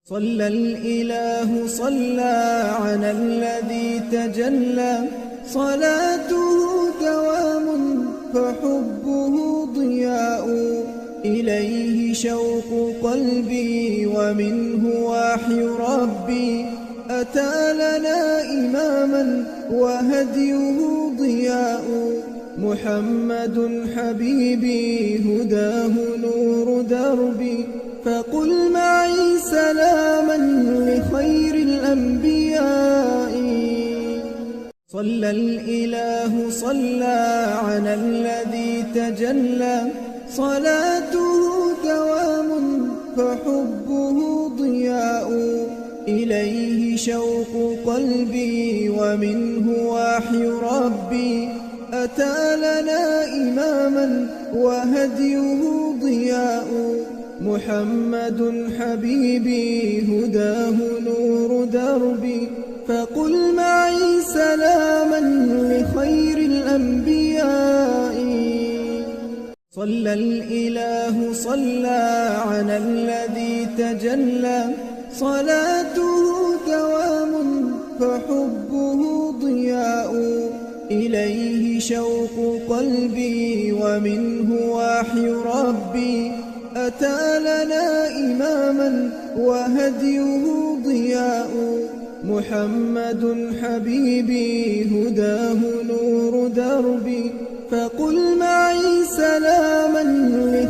صلى الإله صلى على الذي تجلى صلاته دوام فحبه ضياء إليه شوق قلبي ومنه وحي ربي أتى لنا إماما وهديه ضياء محمد حبيبي هداه نور دربي فقل معي سلاما لخير الأنبياء صلى الإله صلى على الذي تجلى صلاته دوام فحبه ضياء إليه شوق قلبي ومنه وحي ربي أتى لنا إماما وهديه ضياء محمد حبيبي هداه نور دربي فقل معي سلاما لخير الأنبياء صلى الإله صلى على الذي تجلى صلاته دوام فحبه ضياء إليه شوق قلبي ومنه وحي ربي أتى لنا إماما وهديه ضياء محمد حبيبي هداه نور دربي فقل معي سلاما لخير